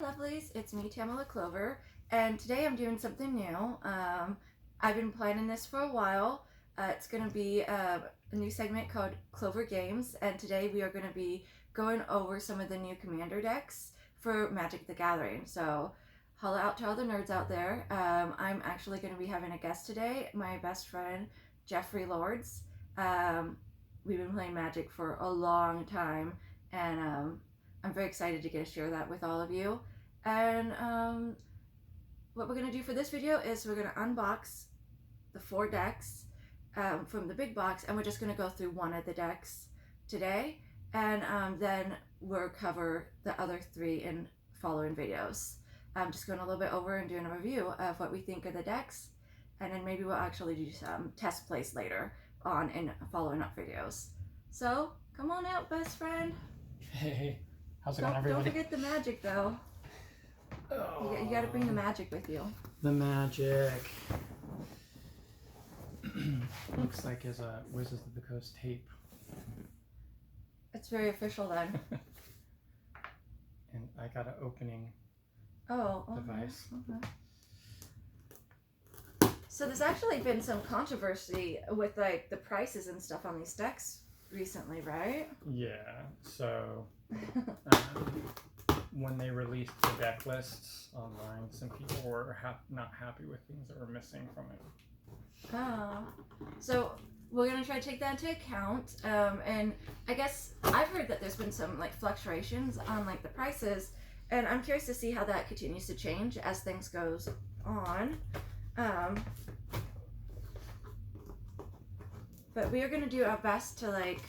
Lovelies, it's me, Tamala Clover, and today I'm doing something new. I've been planning this for a while. It's going to be a new segment called Clover Games, and today we are going to be going over some of the new Commander decks for Magic the Gathering. So, holla out to all the nerds out there. I'm actually going to be having a guest today, my best friend, Jeff Lords. We've been playing Magic for a long time, and I'm very excited to get to share that with all of you. And what we're going to do for this video is we're going to unbox the 4 decks from the big box, and we're just going to go through one of the decks today, and then we'll cover the other 3 in following videos. I'm just going a little bit over and doing a review of what we think of the decks, and then maybe we'll actually do some test plays later on in following up videos. So come on out, best friend. Hey, how's it going, everybody? Don't forget the magic, though. Oh, You got to bring the magic with you. the magic. Looks like it's a Wizards of the Coast tape. It's very official then. And I got an opening device. Okay. So there's actually been some controversy with like the prices and stuff on these decks recently, right? Yeah, so when they released the deck lists online, some people were not happy with things that were missing from it. Oh, so we're gonna try to take that into account, and I guess I've heard that there's been some like fluctuations on like the prices, and I'm curious to see how that continues to change as things goes on. But we are gonna do our best to like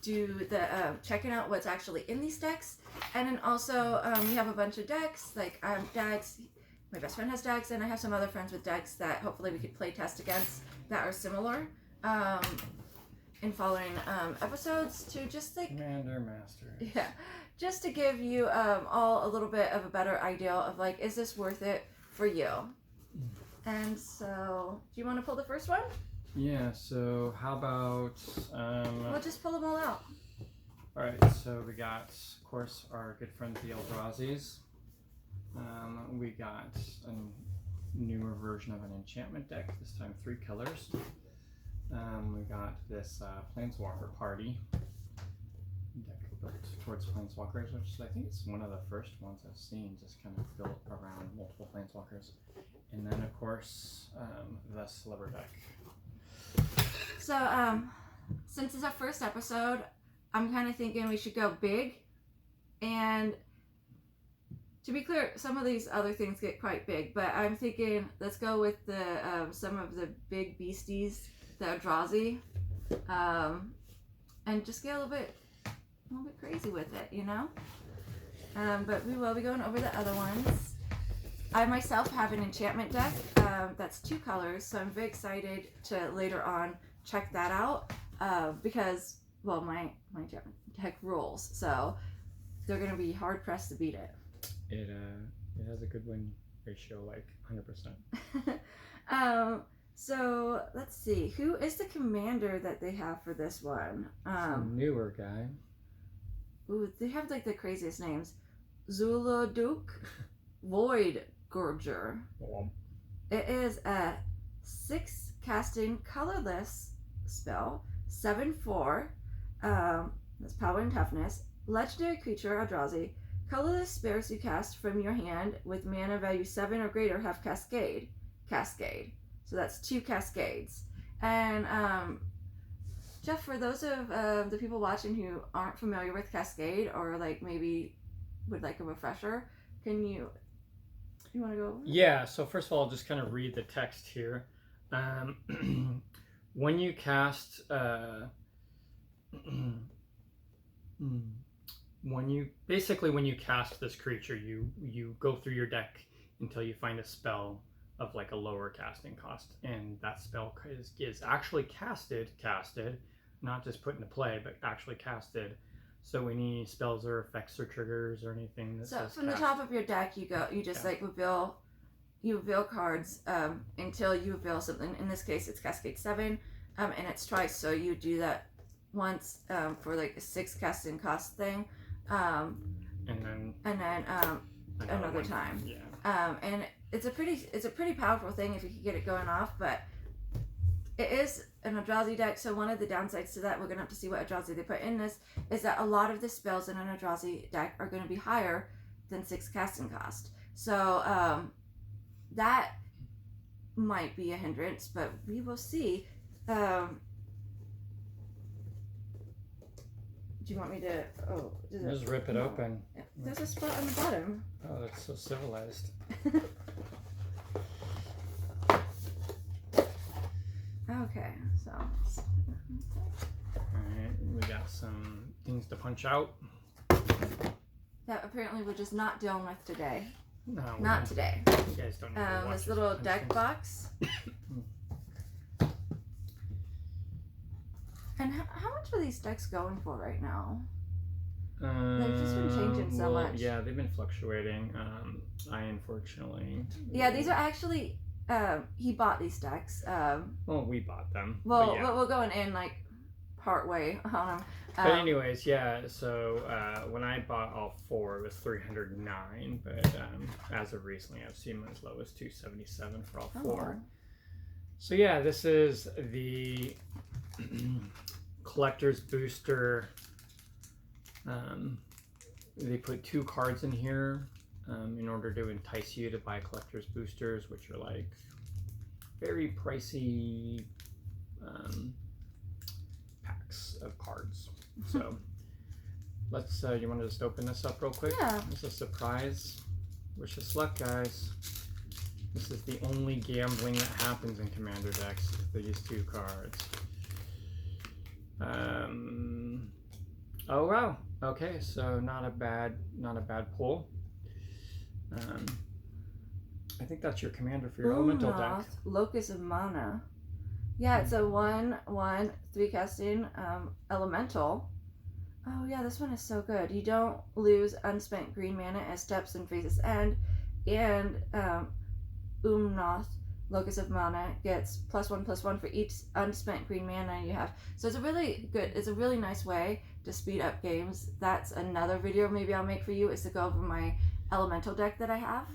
do the checking out what's actually in these decks, and then also we have a bunch of decks like decks. My best friend has decks, and I have some other friends with decks that hopefully we could play test against that are similar in following episodes to just like Commander Masters. Yeah, just to give you all a little bit of a better idea of like, is this worth it for you? And so, do you want to pull the first one? Yeah, so how about We'll just pull them all out. Alright, so we got, of course, our good friends the Eldrazi's. We got a newer version of an enchantment deck, this time 3 colors. We got this Planeswalker Party deck built towards Planeswalkers, which I think is one of the first ones I've seen, just kind of built around multiple Planeswalkers. And then, of course, the Sliver deck. So, since it's our first episode, I'm kind of thinking we should go big. And to be clear, some of these other things get quite big, but I'm thinking let's go with the some of the big beasties, the Eldrazi, and just get a little bit crazy with it, you know. But we will be going over the other ones. I myself have an enchantment deck that's 2 colors, so I'm very excited to later on check that out because, well, my enchantment deck rules, so they're going to be hard pressed to beat it. It has a good win ratio, like 100%. So let's see, who is the commander that they have for this one? Some newer guy. Ooh, they have like the craziest names. Zuladuke Void Gorger. It is a 6 casting colorless spell, 7/4. That's power and toughness. Legendary creature Eldrazi. Colorless spells you cast from your hand with mana value 7 or greater have Cascade. So that's 2 Cascades. And Jeff, for those of the people watching who aren't familiar with Cascade or like maybe would like a refresher, you want to go over it? Yeah, so first of all, I'll just kind of read the text here. When you cast when you cast this creature, you go through your deck until you find a spell of like a lower casting cost, and that spell is actually casted, not just put into play, but actually casted. So any spells or effects or triggers or anything that so from the top of your deck, you just like reveal cards until you reveal something. In this case, it's Cascade 7, and it's twice. So you do that once for like a 6 casting cost thing, and then another time. Yeah. And it's a pretty powerful thing if you can get it going off, but it is an Eldrazi deck, so one of the downsides to that, we're going to have to see what Eldrazi they put in this, is that a lot of the spells in an Eldrazi deck are going to be higher than 6 casting cost. So that might be a hindrance, but we will see. Do you want me to... Oh, just rip it open. There's a spot on the bottom. Oh, that's so civilized. Okay, so... Alright, we got some things to punch out. That apparently we're just not dealing with today. No, not today. You guys don't need to watch this little this deck box. And how much are these decks going for right now? They've just been changing so much. Yeah, they've been fluctuating. I unfortunately... Yeah, these are actually... he bought these decks. Well, we bought them. Well, yeah. we're going in like part way on them. But anyways, yeah. So when I bought all 4, it was $309. But as of recently, I've seen them as low as $277 for all 4. So yeah, this is the collector's booster. They put 2 cards in here in order to entice you to buy collector's boosters, which are like very pricey packs of cards. So let's, you want to just open this up real quick? Yeah. It's a surprise. Wish us luck, guys. This is the only gambling that happens in Commander decks, these 2 cards. Oh wow. Okay, so not a bad pull. I think that's your commander for your elemental deck. Locus of Mana. Yeah, it's a 1/1 3 casting elemental. Oh yeah, this one is so good. You don't lose unspent green mana as steps and phases end, and Umnoth, Locus of Mana, gets +1/+1 for each unspent green mana you have. So it's a really nice way to speed up games. That's another video maybe I'll make for you, is to go over my elemental deck that I have.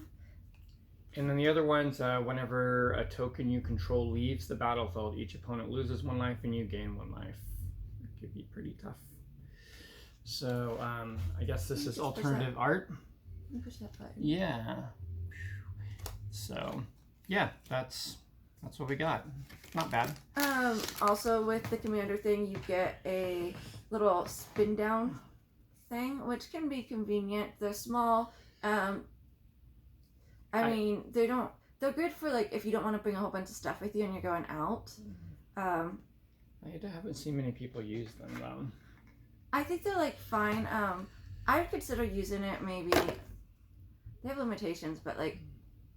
And then the other ones, whenever a token you control leaves the battlefield, each opponent loses 1 life and you gain 1 life. It could be pretty tough. So I guess this is alternative art. Let me push that button. Yeah. So yeah, that's what we got. Not bad. Also with the commander thing, you get a little spin down thing, which can be convenient. They're small. I mean, they're good for like if you don't want to bring a whole bunch of stuff with you and you're going out. I haven't seen many people use them though. I think they're like fine. I would consider using it maybe. They have limitations, but like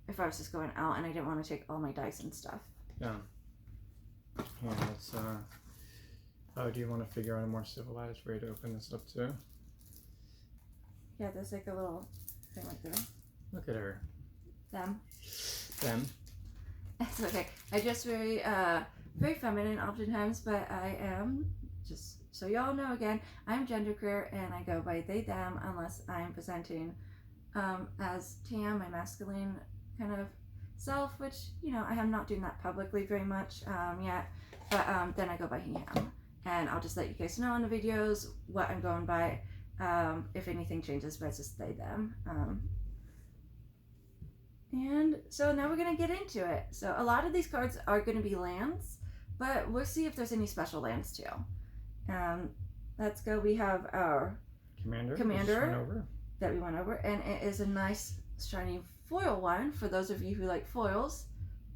if I was just going out and I didn't want to take all my dice and stuff. Yeah. Yeah, let's oh, do you want to figure out a more civilized way to open this up too? Yeah, there's like a little thing like that. Look at her. Them. It's okay. I just very feminine oftentimes, but I am, just so y'all know again, I'm genderqueer and I go by they, them, unless I'm presenting as Tam, my masculine kind of self, which, you know, I am not doing that publicly very much yet, but then I go by he, him. And I'll just let you guys know in the videos what I'm going by, if anything changes, but it's just they, them. And so now we're going to get into it. So a lot of these cards are going to be lands, but we'll see if there's any special lands too. Let's go. We have our commander that we went over, and it is a nice shiny foil one for those of you who like foils.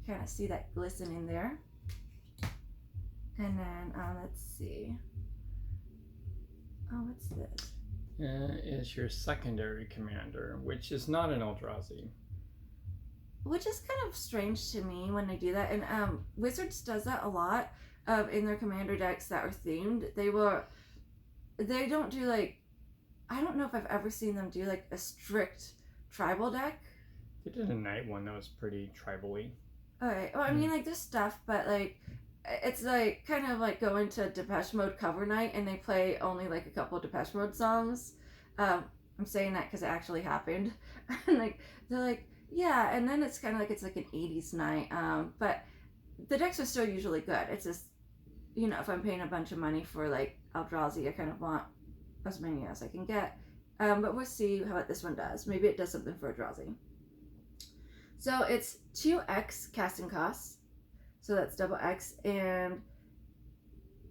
Kind of see that glisten in there. And then let's see. Oh, what's this? Is your secondary commander, which is not an Eldrazi. Which is kind of strange to me when they do that. And Wizards does that a lot in their commander decks that are themed. They don't do like, I don't know if I've ever seen them do like a strict tribal deck. They did a night one that was pretty tribal-y. Okay, well I mean like there's stuff, but like it's like kind of like going to Depeche Mode cover night and they play only like a couple of Depeche Mode songs. I'm saying that because it actually happened. And like they're like, yeah, and then it's kind of like it's like an 80s night. But the decks are still usually good. It's just, you know, if I'm paying a bunch of money for like Eldrazi, I kind of want as many as I can get. But we'll see how this one does. Maybe it does something for Eldrazi. So it's 2x casting costs. So that's double X, and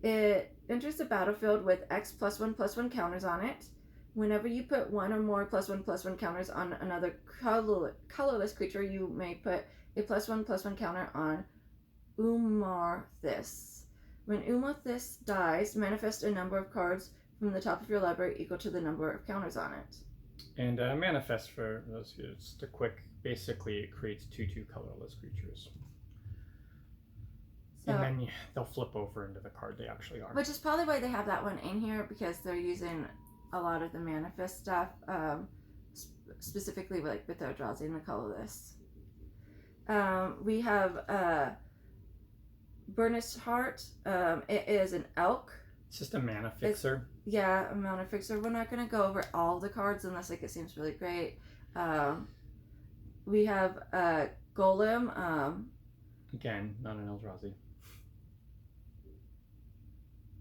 it enters the battlefield with X +1/+1 counters on it. Whenever you put one or more +1/+1 counters on another colorless creature, you may put a +1/+1 counter on Umorthis. When Umorthis dies, manifest a number of cards from the top of your library equal to the number of counters on it. And manifest, for those who just a quick, basically it creates 2/2 colorless creatures. So, and then they'll flip over into the card they actually are. Which is probably why they have that one in here, because they're using a lot of the manifest stuff, specifically with the Eldrazi and the colorless. We have Burnished Heart. It is an elk. It's just a mana fixer. A mana fixer. We're not going to go over all the cards unless it seems really great. We have Golem. Again, not an Eldrazi.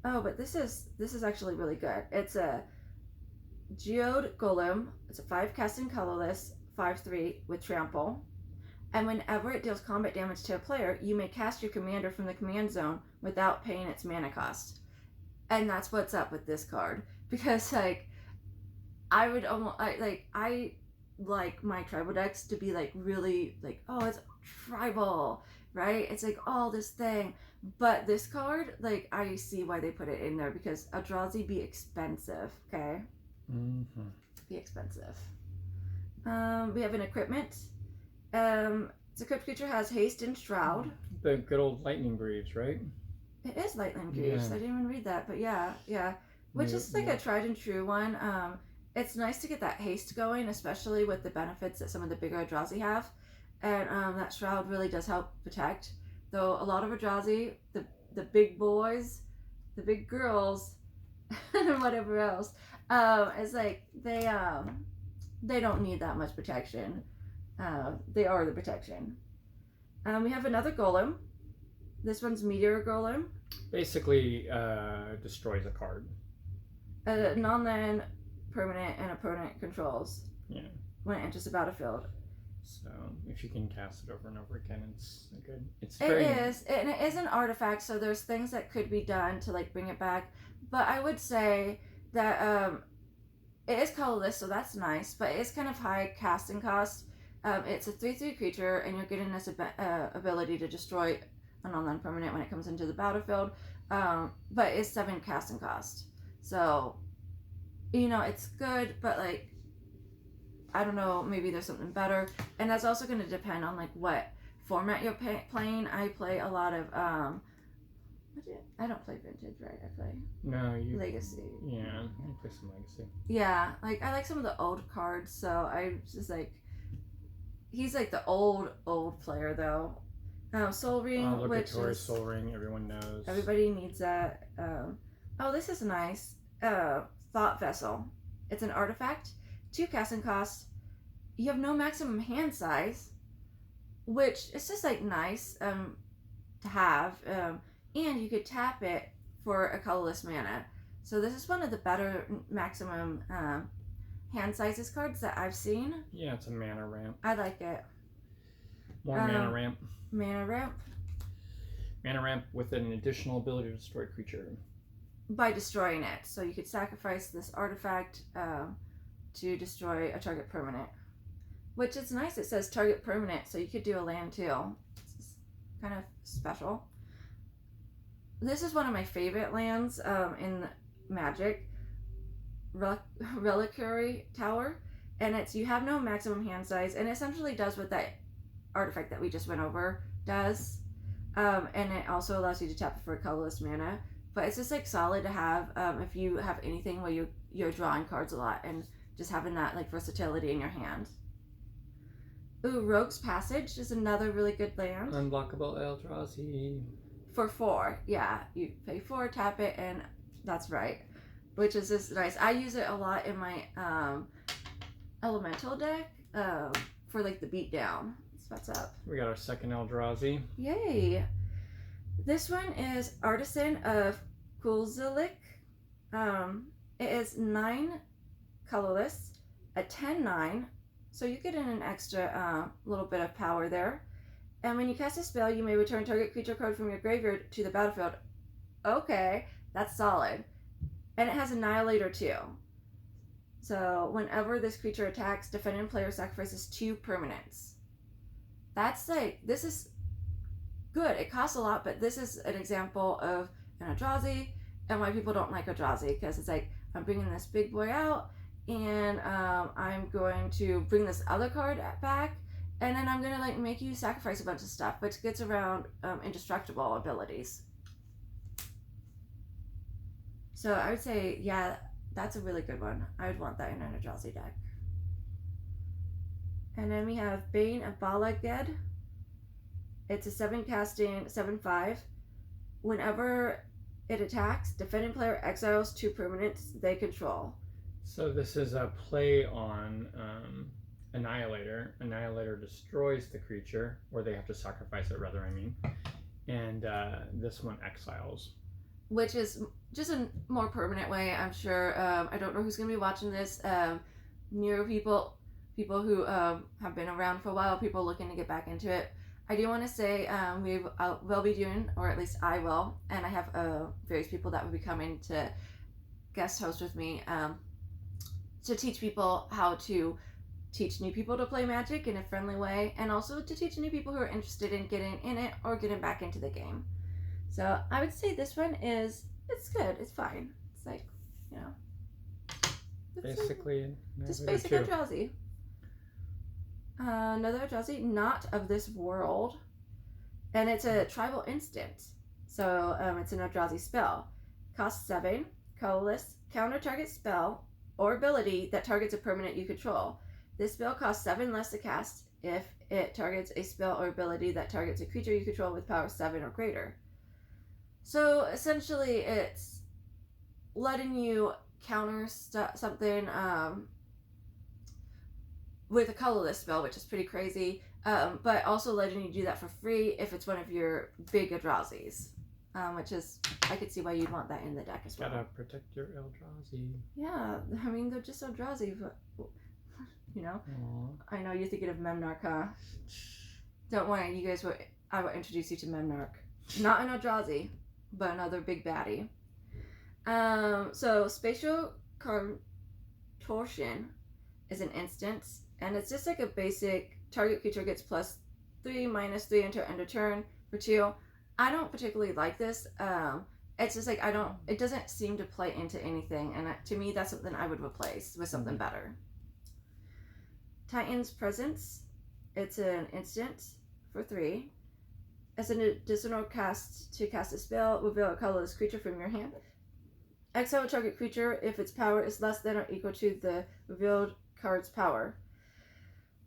Oh, but this is actually really good. It's a Geode Golem. It's a 5 casting colorless, 5/3 with trample. And whenever it deals combat damage to a player, you may cast your commander from the command zone without paying its mana cost. And that's what's up with this card. Because I would almost I like my tribal decks to be really oh, it's tribal, right? It's all this thing. But this card, I see why they put it in there, because Eldrazi be expensive, okay? Mm-hmm. Be expensive. We have an equipment. The crypt creature has haste and shroud. The good old lightning greaves, right? It is lightning greaves. I didn't even read that, but yeah. Which is a tried and true one. It's nice to get that haste going, especially with the benefits that some of the bigger Eldrazi have. And that shroud really does help protect. Though a lot of Eldrazi, the big boys, the big girls, and whatever else, it's they don't need that much protection. They are the protection. We have another golem. This one's Meteor Golem. Basically, destroys a card. Non-land permanent and opponent controls. Yeah. When it enters the battlefield. So if you can cast it over and over again, it's good. And it is an artifact, so there's things that could be done to bring it back. But I would say that it is colorless, so that's nice. But it is kind of high casting cost. It's a 3/3 creature, and you're getting this ability to destroy a non-land permanent when it comes into the battlefield. But it's 7 casting cost. So, it's good, but I don't know, maybe there's something better. And that's also going to depend on what format you're playing. I play a lot of I don't play Vintage, right? I play Legacy. Yeah, you play some Legacy. Yeah, I like some of the old cards, so I just he's the old player though. Soul Ring, obligatory Soul Ring, everyone knows. Everybody needs that. This is nice. Thought Vessel. It's an artifact. 2 casting costs. You have no maximum hand size, which is just nice to have. And you could tap it for a colorless mana. So this is one of the better maximum hand sizes cards that I've seen. Yeah, it's a mana ramp. I like it. More mana ramp. Mana ramp. Mana ramp with an additional ability to destroy a creature. By destroying it. So you could sacrifice this artifact to destroy a target permanent. Which is nice. It says target permanent, so you could do a land too. It's kind of special. This is one of my favorite lands in Magic. Reliquary Tower. And you have no maximum hand size, and it essentially does what that artifact that we just went over does. And it also allows you to tap it for a colorless mana. But it's just solid to have if you have anything where you're drawing cards a lot and just having that versatility in your hand. Ooh, Rogue's Passage is another really good land. Unblockable Eldrazi. For 4, yeah. You pay 4, tap it, and that's right. Which is just nice. I use it a lot in my elemental deck for like the beatdown. That's what's up. We got our second Eldrazi. Yay! This one is Artisan of Kulzalik. It is 9 colorless, a 10/9, so you get in an extra little bit of power there. And when you cast a spell, you may return target creature card from your graveyard to the battlefield. Okay, that's solid. And it has Annihilator too. So whenever this creature attacks, defending player sacrifices 2 permanents. That's like, this is good. It costs a lot, but this is an example of an Eldrazi and why people don't like Eldrazi, because it's like, I'm bringing this big boy out and I'm going to bring this other card back, and then I'm going to like make you sacrifice a bunch of stuff, which gets around indestructible abilities. So I would say, yeah, that's a really good one. I would want that in an Eldrazi deck. And then we have Bane of Balaged. It's a 7 casting, 7/5. Whenever it attacks, defending player exiles 2 permanents they control. So this is a play on Annihilator. Annihilator destroys the creature, or they have to sacrifice it, rather, I mean. And this one exiles. Which is just a more permanent way, I'm sure. I don't know who's going to be watching this. Newer people who have been around for a while, people looking to get back into it. I do want to say we will be doing, or at least I will, and I have various people that will be coming to guest host with me to teach people how to teach new people to play Magic in a friendly way, and also to teach new people who are interested in getting in it or getting back into the game. So I would say this one it's good. It's fine. It's like, you know, Basically, just basic Eldrazi. Another Eldrazi, Not of This World, and it's a tribal instant. So it's an Eldrazi spell. Costs 7, colorless, counter target spell or ability that targets a permanent you control. This spell costs 7 less to cast if it targets a spell or ability that targets a creature you control with power 7 or greater. So essentially, it's letting you counter something with a colorless spell, which is pretty crazy, but also letting you do that for free if it's one of your big Eldrazi's, which is, I could see why you'd want that in the deck as well. Gotta protect your Eldrazi. Yeah, I mean, they're just Eldrazi, but, you know. Aww. I know you're thinking of Memnarch, huh? Don't worry, you guys I will introduce you to Memnarch. Not an Eldrazi, but another big baddie. So Spatial Contortion is an instance, and it's just like a basic target creature gets +3, -3 until end of turn for 2. I don't particularly like this. It's just like it doesn't seem to play into anything, and to me that's something I would replace with something better. Titan's Presence, it's an instant for 3. As an additional cast to cast a spell, reveal a colorless creature from your hand. Exile a target creature if its power is less than or equal to the revealed card's power.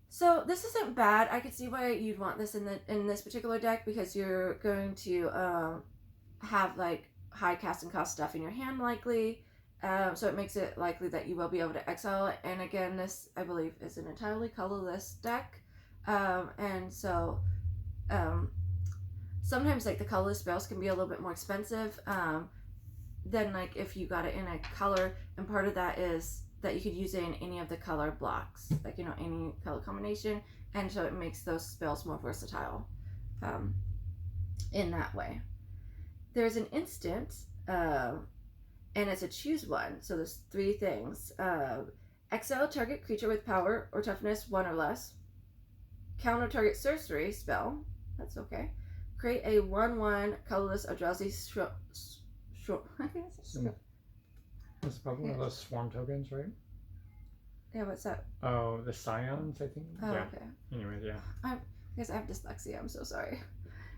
So this isn't bad. I could see why you'd want this in this particular deck, because you're going to have like high casting cost stuff in your hand likely. So it makes it likely that you will be able to exile it. And again, this I believe is an entirely colorless deck, and so sometimes like the colorless spells can be a little bit more expensive than like if you got it in a color, and part of that is that you could use it in any of the color blocks, like, you know, any color combination, and so it makes those spells more versatile in that way. There's an instant, and it's a choose one, so there's 3 things. Exile target creature with power or toughness 1 or less. Counter target sorcery spell, that's okay. Create a 1/1 colorless Eldrazi That's probably one of those swarm tokens, right? Yeah, what's that? Oh, the Scions, I think. Oh, yeah. okay. Anyways, yeah. I guess I have dyslexia, I'm so sorry.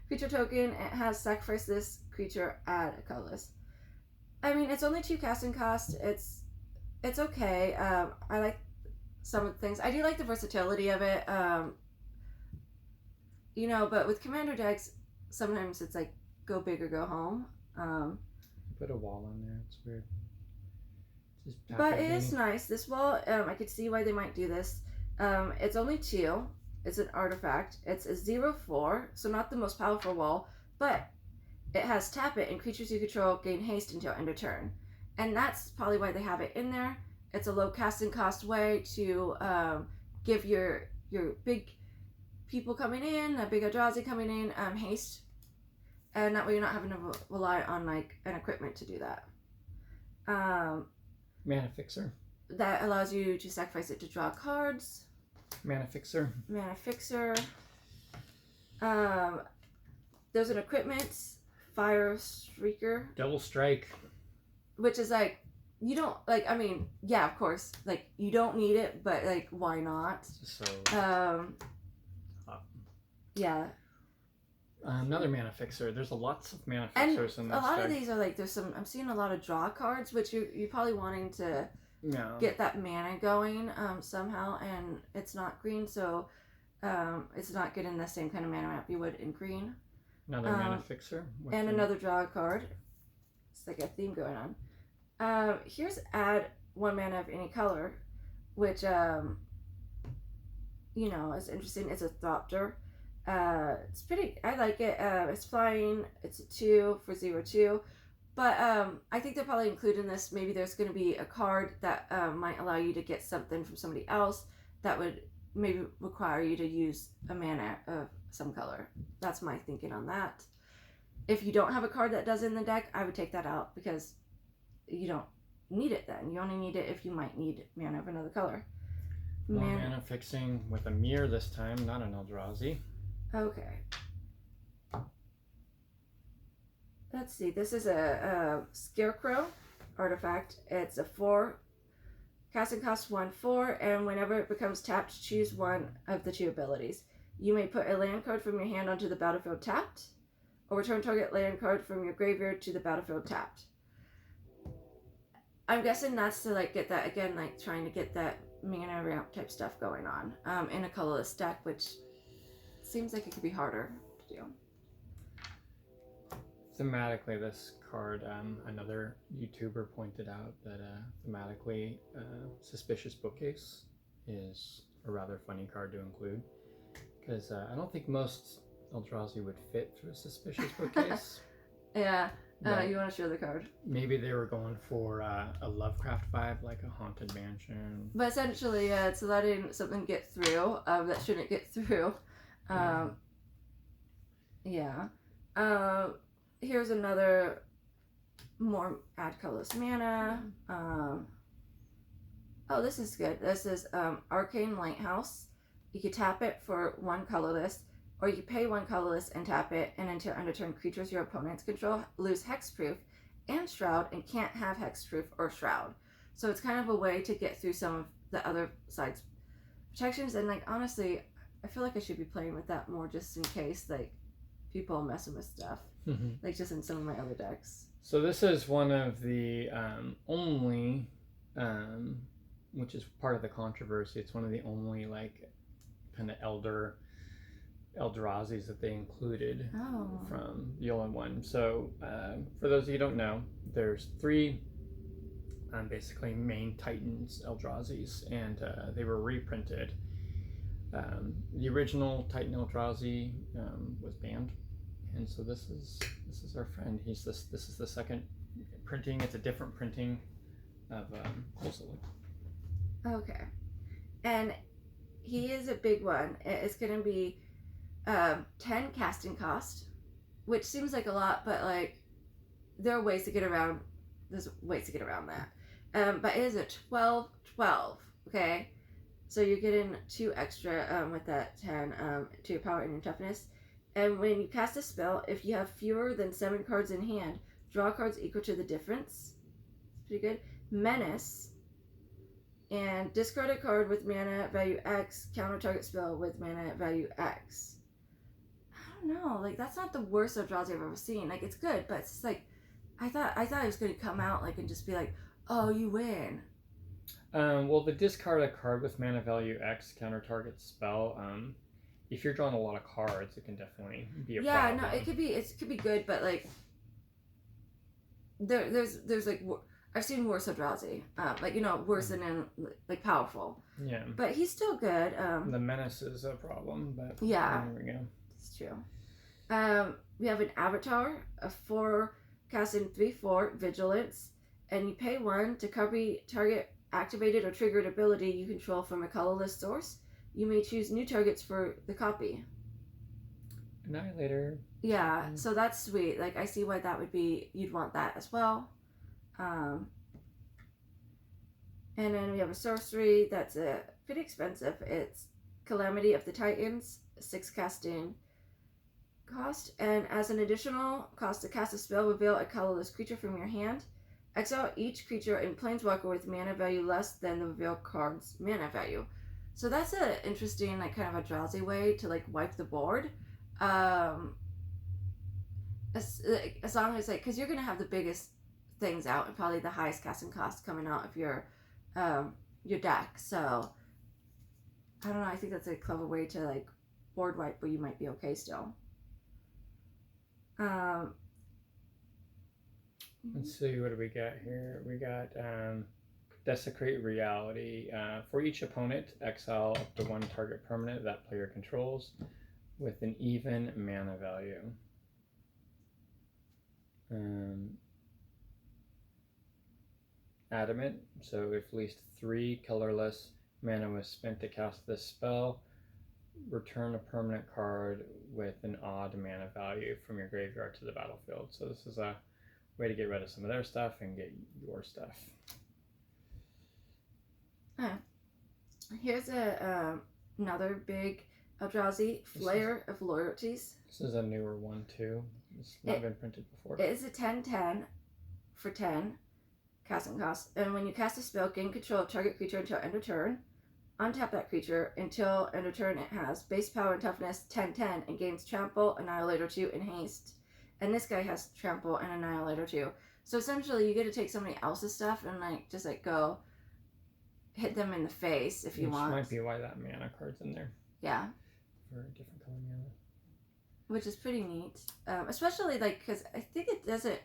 Creature token, it has sacrifice this creature, add a colorless. I mean, it's only 2 casting cost. It's okay. I like some of the things. I do like the versatility of it. You know, but with commander decks, sometimes it's like go big or go home. Put a wall on there. It's weird. It's Just But it is nice. This wall, I could see why they might do this. It's only 2. It's an artifact. It's a 0/4, so not the most powerful wall, but it has tap it and creatures you control gain haste until end of turn. And that's probably why they have it in there. It's a low casting cost way to give your big people coming in, a big Eldrazi coming in, haste. And that way you're not having to rely on like an equipment to do that. Mana Fixer. That allows you to sacrifice it to draw cards. Mana Fixer. Mana Fixer. There's an equipment, Fire Streaker. Double Strike. Which is like, you don't, like, I mean, yeah, of course, like, you don't need it, but, like, why not? So. Yeah. Another Mana Fixer. There's lots of Mana Fixers in this a lot deck. of these are like, I'm seeing a lot of draw cards, which you're probably wanting to get that mana going somehow, and it's not green, so it's not getting the same kind of mana map you would in green. Another Mana Fixer. And another draw card. It's like a theme going on. Here's add 1 mana of any color, which, you know, is interesting. It's a Thopter. It's pretty, I like it. It's flying. It's a 2 for 0/2. But I think they're probably including this. Maybe there's going to be a card that might allow you to get something from somebody else that would maybe require you to use a mana of some color. That's my thinking on that. If you don't have a card that does it in the deck, I would take that out because you don't need it then. You only need it if you might need mana of another color. Mana Fixing with a mirror this time, not an Eldrazi. Okay. Let's see. This is a Scarecrow artifact. It's a 4. Casting cost 1/4, and whenever it becomes tapped, choose one of the 2 abilities. You may put a land card from your hand onto the battlefield tapped, or return target land card from your graveyard to the battlefield tapped. I'm guessing that's to like get that again, like trying to get that mana ramp type stuff going on in a colorless deck, which seems like it could be harder to do. Thematically, this card, another YouTuber pointed out that thematically, Suspicious Bookcase is a rather funny card to include, because I don't think most Eldrazi would fit through a Suspicious Bookcase. Yeah, you want to show the card? Maybe they were going for a Lovecraft vibe, like a Haunted Mansion. But essentially, it's letting something get through that shouldn't get through. Yeah. Here's another more add colorless mana. Oh, this is good. This is Arcane Lighthouse. You could tap it for 1 colorless, or you could pay 1 colorless and tap it, and until end of turn, creatures your opponents control lose hexproof and shroud and can't have hexproof or shroud. So it's kind of a way to get through some of the other side's protections. And like honestly, I feel like I should be playing with that more just in case like people messing with stuff. Like just in some of my other decks. So this is one of the only, which is part of the controversy, it's one of the only like kind of Eldrazi's that they included from the Yolan one. So for those of you who don't know, there's 3 basically main Titans Eldrazi's, and they were reprinted. The original Titan Eldrazi was banned. And so this is our friend. This is the second printing. It's a different printing of Kozilek. Okay, and he is a big one. It's going to be 10 casting cost, which seems like a lot, but like there are ways to get around. There's ways to get around that. But it is a 12/12. Okay, so you're getting 2 extra with that 10 to your power and your toughness. And when you cast a spell, if you have fewer than 7 cards in hand, draw cards equal to the difference. Pretty good. Menace. And discard a card with mana value X, counter target spell with mana value X. I don't know. Like, that's not the worst Eldrazi I've ever seen. Like, it's good, but it's just like, I thought it was going to come out like and just be like, oh, you win. Well, the discard a card with mana value X, counter target spell, if you're drawing a lot of cards, it can definitely be a problem. Yeah, no, it could be good, but like there's like I've seen worse Eldrazi. Like, worse than in, like, powerful. Yeah. But he's still good. The menace is a problem, but yeah. There we go. It's true. We have an Avatar, a 4 casting 3/4 Vigilance, and you pay 1 to copy target activated or triggered ability you control from a colorless source. You may choose new targets for the copy. Annihilator. Yeah, so that's sweet. Like, I see why that would be, you'd want that as well. And then we have a sorcery that's pretty expensive. It's Calamity of the Titans, 6 casting cost, and as an additional cost to cast a spell, reveal a colorless creature from your hand. Exile each creature in Planeswalker with mana value less than the reveal card's mana value. So that's an interesting, like, kind of a Eldrazi way to, like, wipe the board. As long as, like, because you're gonna have the biggest things out and probably the highest casting cost coming out of your deck. So I don't know. I think that's a clever way to, like, board wipe, but you might be okay still. Let's see, what do we got here? We got Desecrate Reality. For each opponent, exile up to 1 target permanent that player controls with an even mana value. Adamant. So if at least 3 colorless mana was spent to cast this spell, return a permanent card with an odd mana value from your graveyard to the battlefield. So this is a way to get rid of some of their stuff and get your stuff. Here's another big Eldrazi, Flare of Loyalties. This is a newer one too. It's not been printed before. It is a 10/10 for 10 casting cost, and when you cast a spell, gain control of target creature until end of turn. Untap that creature until end of turn. It has base power and toughness 10/10 and gains Trample, Annihilator 2, and Haste. And this guy has Trample and Annihilator 2. So essentially, you get to take somebody else's stuff and, like, just, like, go hit them in the face if you want. Which might be why that mana card's in there. Yeah. For a different color mana. Which is pretty neat. Especially, like, because I think it doesn't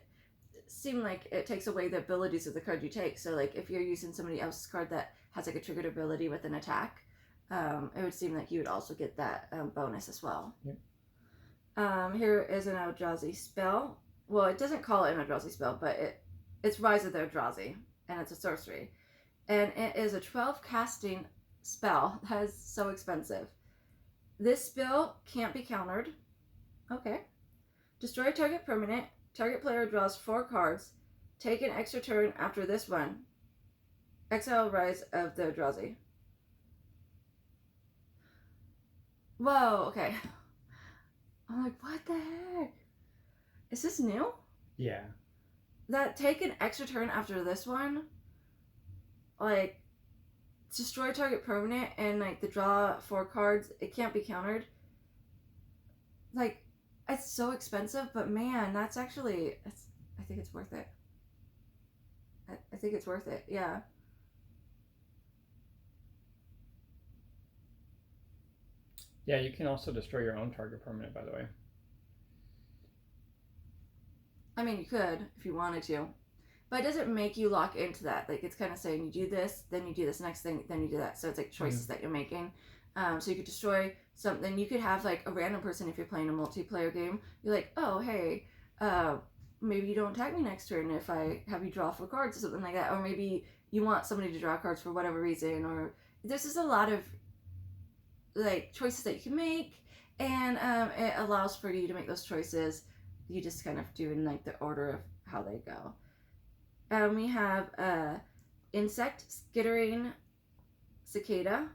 seem like it takes away the abilities of the card you take. So, like, if you're using somebody else's card that has, like, a triggered ability with an attack, it would seem like you would also get that bonus as well. Yep. Here is an Eldrazi spell. Well, it doesn't call it an Eldrazi spell, but it's Rise of the Eldrazi, and it's a sorcery. And it is a 12 casting spell. That is so expensive. This spell can't be countered. Okay. Destroy a target permanent. Target player draws 4 cards. Take an extra turn after this one. Exile Rise of the Eldrazi. Whoa, okay. I'm like, what the heck? Is this new? Yeah. That take an extra turn after this one, like, destroy target permanent and, like, the draw 4 cards, it can't be countered. Like, it's so expensive, but man, that's actually, I think it's worth it. I think it's worth it, yeah. Yeah, you can also destroy your own target permanent, by the way. I mean, you could if you wanted to, but it doesn't make you lock into that. Like, it's kind of saying you do this, then you do this next thing, then you do that. So it's like choices that you're making. So you could destroy something. You could have, like, a random person, if you're playing a multiplayer game, you're like, oh, hey, maybe you don't attack me next turn if I have you draw 4 cards or something like that. Or maybe you want somebody to draw cards for whatever reason. Or there's just a lot of, like, choices that you can make, and it allows for you to make those choices. You just kind of do in, like, the order of how they go. We have insect skittering cicada.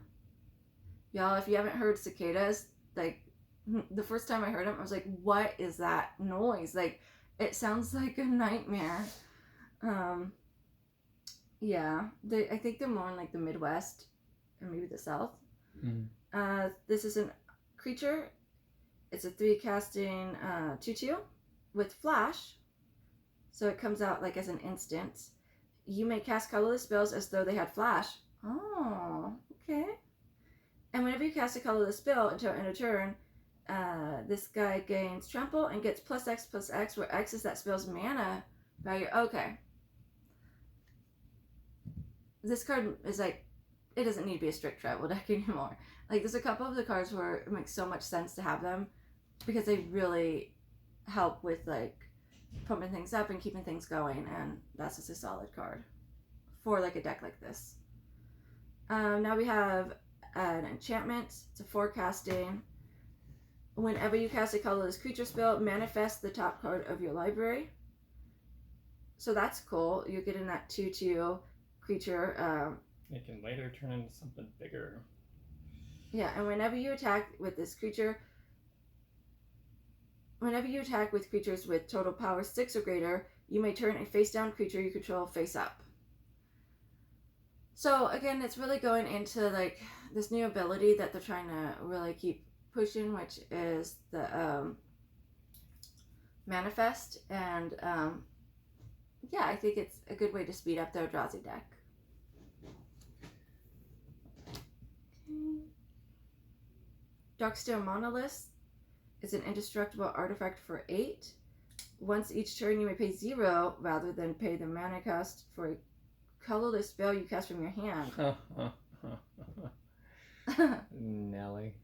Y'all, if you haven't heard cicadas, like, the first time I heard them, I was like, what is that noise? Like, it sounds like a nightmare. Yeah, I think they're more in, like, the Midwest or maybe the South. This is a creature. It's a 3 casting 2/2 with flash. So it comes out, like, as an instant. You may cast colorless spells as though they had flash. Oh, okay. And whenever you cast a colorless spell until end of turn, this guy gains trample and gets +X/+X, where X is that spell's mana value. Okay. this card is like, it doesn't need to be a strict tribal deck anymore. Like, there's a couple of the cards where it makes so much sense to have them because they really help with like pumping things up and keeping things going, and that's just a solid card for like a deck like this. Now we have an enchantment. It's a forecasting. Whenever you cast a colorless creature spell, manifest the top card of your library. So that's cool. You're getting that 2/2 creature. It can later turn into something bigger. Yeah, and whenever you attack with this creature, whenever you attack with creatures with total power 6 or greater, you may turn a face-down creature you control face up. So again, it's really going into like this new ability that they're trying to really keep pushing, which is the manifest, and yeah, I think it's a good way to speed up the Eldrazi deck. Okay. Darksteel Monolith is an indestructible artifact for 8. Once each turn, you may pay 0 rather than pay the mana cost for a colorless spell you cast from your hand. Nelly.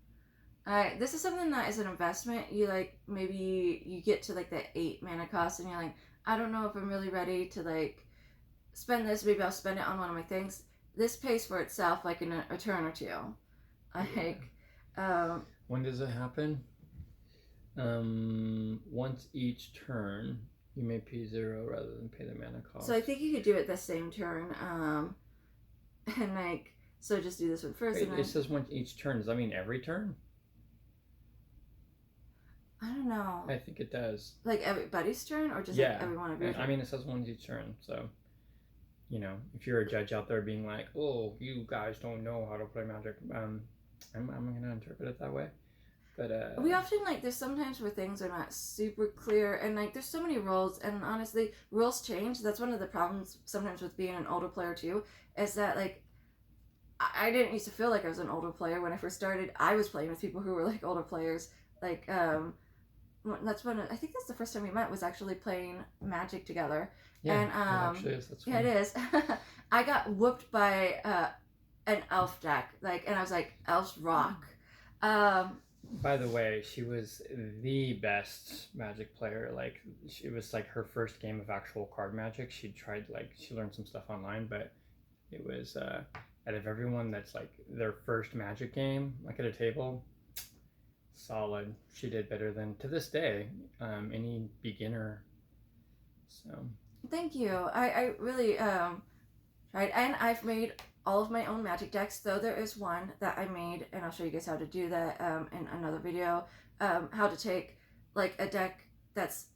Alright, this is something that is an investment. You like, maybe you get to like the 8 mana cost and you're like, I don't know if I'm really ready to like spend this. Maybe I'll spend it on one of my things. This pays for itself like in a turn or two. Like, when does it happen? Once each turn, you may pay 0 rather than pay the mana cost. So I think you could do it the same turn. And like, so just do this one first. Wait, it says once each turn. Does that mean every turn? I don't know. I think it does. Like everybody's turn, or just yeah. like every one of your I mean, it says once each turn. So, you know, if you're a judge out there being like, "Oh, you guys don't know how to play Magic," I'm gonna interpret it that way. But we often like, there's sometimes where things are not super clear, and like there's so many rules, and honestly rules change. That's one of the problems sometimes with being an older player too, is that like I didn't used to feel like I was an older player when I first started. I was playing with people who were like older players. Like that's when I think that's the first time we met, was actually playing Magic together. yeah, And it actually is. That's yeah, it is. I got whooped by an elf deck, like, and I was like, elves rock. By the way, she was the best Magic player. Like, it was like her first game of actual card Magic. She tried, like, she learned some stuff online, but it was out of everyone that's like their first Magic game, like at a table, solid. She did better than, to this day, any beginner. So Thank you. I really tried, and I've made all of my own Magic decks, though there is one that I made, and I'll show you guys how to do that in another video. How to take like a deck that's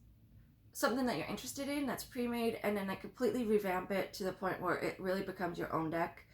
something that you're interested in, that's pre-made, and then like completely revamp it to the point where it really becomes your own deck.